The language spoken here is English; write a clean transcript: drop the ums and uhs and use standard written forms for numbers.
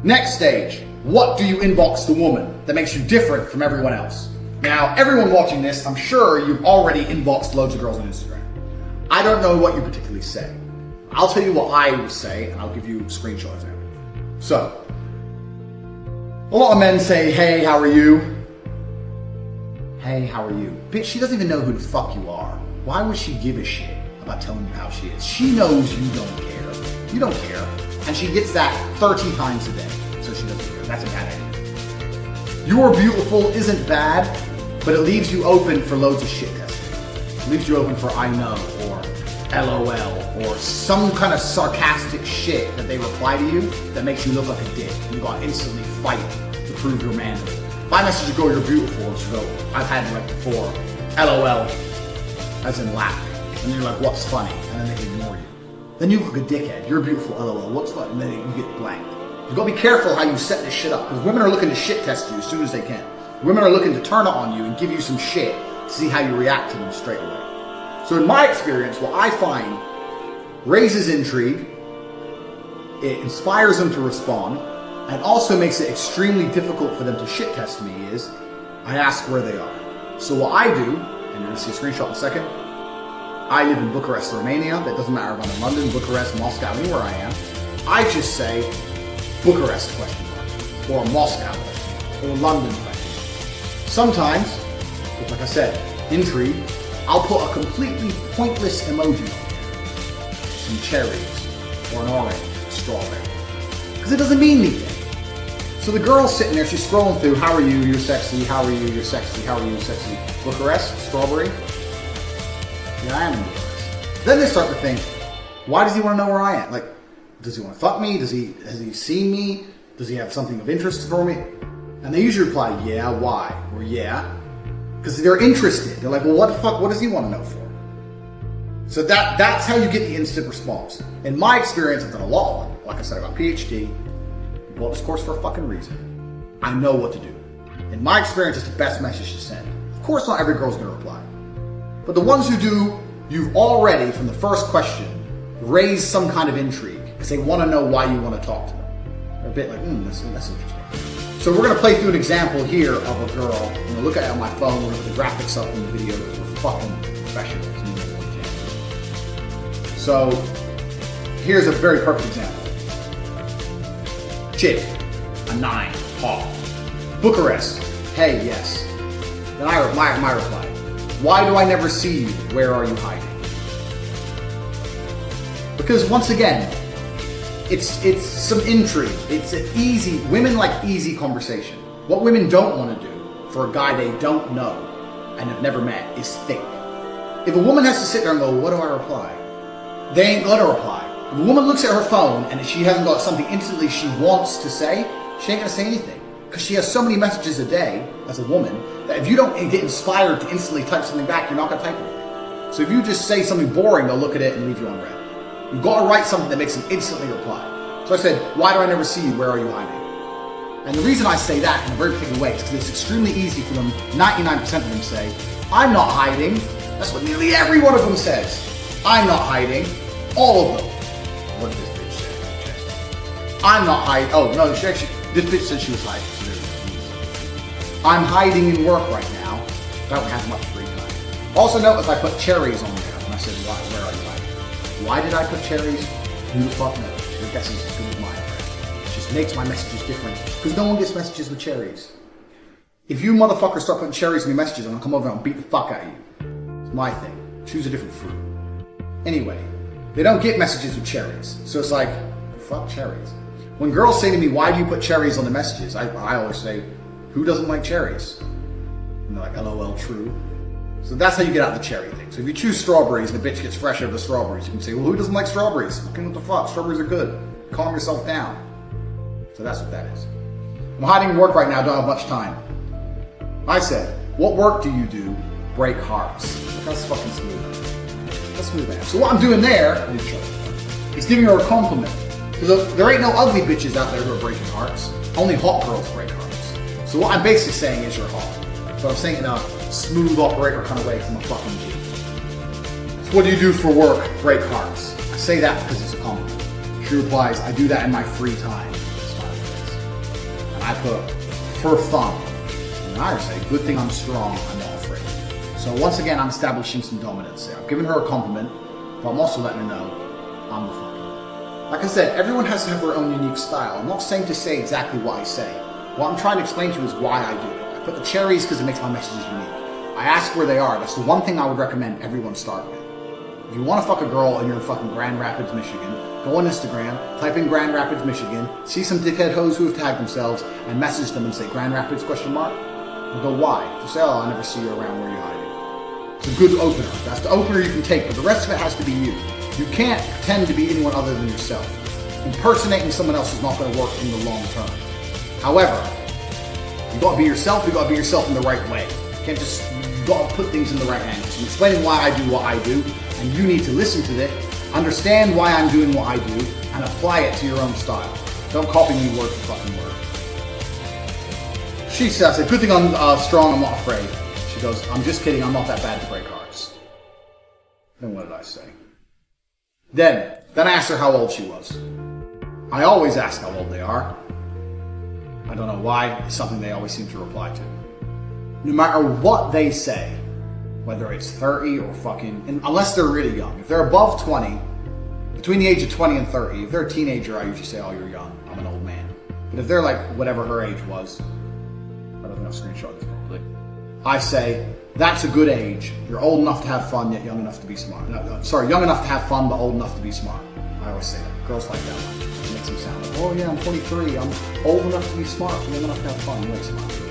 Next stage, what do you inbox the woman that makes you different from everyone else? Now, everyone watching this, I'm sure you've already inboxed loads of girls on Instagram. I don't know what you particularly say. I'll tell you what I would say, and I'll give you screenshots of it. So, a lot of men say, hey, how are you? Hey, how are you? Bitch, she doesn't even know who the fuck you are. Why would she give a shit about telling you how she is? She knows you don't care. You don't care. And she gets that 30 times a day. So she doesn't care. That's a bad idea. You're beautiful isn't bad, but it leaves you open for loads of shit testing. It leaves you open for I know, or LOL, or some kind of sarcastic shit that they reply to you that makes you look like a dick. You gotta instantly fight to prove your manhood. If I message you, go, you're beautiful, and she go, I've had like before, LOL, as in laugh. And you're like, what's funny? And then they ignore you. Then you look a dickhead. You're beautiful, LOL, what's funny? And then you get blanked. You gotta be careful how you set this shit up, because women are looking to shit test you as soon as they can. Women are looking to turn it on you and give you some shit to see how you react to them straight away. So in my experience, what I find raises intrigue, it inspires them to respond, and also makes it extremely difficult for them to shit test me is, I ask where they are. So what I do, and you're gonna see a screenshot in a second, I live in Bucharest, Romania. That doesn't matter if I'm in London, Bucharest, Moscow, anywhere I am. I just say, Bucharest question mark, or Moscow question mark, or London question mark. Sometimes, like I said, intrigue, I'll put a completely pointless emoji on there. Some cherries, or an orange, a strawberry. Because it doesn't mean anything. So the girl's sitting there, she's scrolling through, how are you, you're sexy, how are you, you're sexy, how are you, sexy. Bucharest, strawberry? Yeah, I am in Bucharest. Then they start to think, why does he want to know where I am? Like, does he want to fuck me? Has he seen me? Does he have something of interest for me? And they usually reply, yeah, why? Or yeah. Because they're interested. They're like, well, what the fuck, what does he want to know for? So that's how you get the instant response. In my experience, I've done a lot of them. Like I said, I got a PhD. I bought this course for a fucking reason. I know what to do. In my experience, it's the best message to send. Of course, not every girl's going to reply. But the ones who do, you've already, from the first question, raised some kind of intrigue. Because they want to know why you want to talk to them. They're a bit like, that's interesting. So we're going to play through an example here of a girl. I'm going to look at it on my phone. We're going to put the graphics up in the video because we're fucking professionals. So here's a very perfect example. Chick, a 9, hot. Bucharest, hey, yes. Then my reply, why do I never see you? Where are you hiding? Because once again, it's some intrigue. It's an easy, women like easy conversation. What women don't want to do for a guy they don't know and have never met is think. If a woman has to sit there and go, what do I reply? They ain't gonna reply. If a woman looks at her phone and she hasn't got something instantly she wants to say, she ain't gonna say anything. Because she has so many messages a day as a woman that if you don't get inspired to instantly type something back, you're not gonna type it. So if you just say something boring, they'll look at it and leave you unread. You've got to write something that makes them instantly reply. So I said, why do I never see you? Where are you hiding? And the reason I say that in a very particular way is because it's extremely easy for them, 99% of them say, I'm not hiding. That's what nearly every one of them says. I'm not hiding. All of them. What did this bitch say? I'm not hiding. Oh, no, this bitch said she was hiding. I'm hiding in work right now. I don't have much free time. Also notice I put cherries on there when I said, where are you hiding? Why did I put cherries? Who the fuck knows? Your guess is as good as mine, right? It just makes my messages different. Because no one gets messages with cherries. If you motherfuckers start putting cherries in your messages, I'm gonna come over and beat the fuck out of you. It's my thing. Choose a different fruit. Anyway, they don't get messages with cherries. So it's like, fuck cherries. When girls say to me, why do you put cherries on the messages? I always say, who doesn't like cherries? And they're like, LOL, true. So that's how you get out of the cherry thing. So if you choose strawberries and the bitch gets fresh out of the strawberries, you can say, well, who doesn't like strawberries? Fucking what the fuck? Strawberries are good. Calm yourself down. So that's what that is. I'm hiding in work right now, don't have much time. I said, what work do you do? Break hearts. Look how fucking smooth. That's smooth, man. So what I'm doing there is giving her a compliment. Because there ain't no ugly bitches out there who are breaking hearts. Only hot girls break hearts. So what I'm basically saying is you're hot. So I'm saying it in a smooth operator kind of way because I'm a fucking G. So what do you do for work? Break hearts. I say that because it's a compliment. She replies, I do that in my free time. Smiley face. I put for fun. And I say, good thing I'm strong, I'm not afraid. So once again, I'm establishing some dominance there. I've given her a compliment, but I'm also letting her know I'm the fucking. Like I said, everyone has to have their own unique style. I'm not saying to say exactly what I say. What I'm trying to explain to you is why I do it. I put the cherries because it makes my messages unique. I ask where they are. That's the one thing I would recommend everyone start with. If you want to fuck a girl and you're in fucking Grand Rapids, Michigan, go on Instagram, type in Grand Rapids, Michigan, see some dickhead hoes who have tagged themselves, and message them and say, Grand Rapids, question mark? And go, why? Just say, oh, I never see you around where you hiding. It's a good opener. That's the opener you can take, but the rest of it has to be you. You can't pretend to be anyone other than yourself. Impersonating someone else is not going to work in the long term. However, you got to be yourself, you got to be yourself in the right way. You can't just, you got to put things in the right angles. I'm explaining why I do what I do, and you need to listen to it, understand why I'm doing what I do, and apply it to your own style. Don't copy me word for fucking word. She says, good thing I'm strong, I'm not afraid. She goes, I'm just kidding, I'm not that bad to break hearts. Then what did I say? Then I asked her how old she was. I always ask how old they are. I don't know why, it's something they always seem to reply to. No matter what they say, whether it's 30 or fucking, and unless they're really young. If they're above 20, between the age of 20 and 30, if they're a teenager, I usually say, oh, you're young, I'm an old man. But if they're like whatever her age was, I don't think I'll screenshot this properly, I say, that's a good age. You're old enough to have fun, yet young enough to be smart. No, sorry, young enough to have fun, but old enough to be smart. I always say that. Girls like that one. It makes them sound like, oh yeah, I'm 23, I'm old enough to be smart, young enough to have fun, I'm way smart.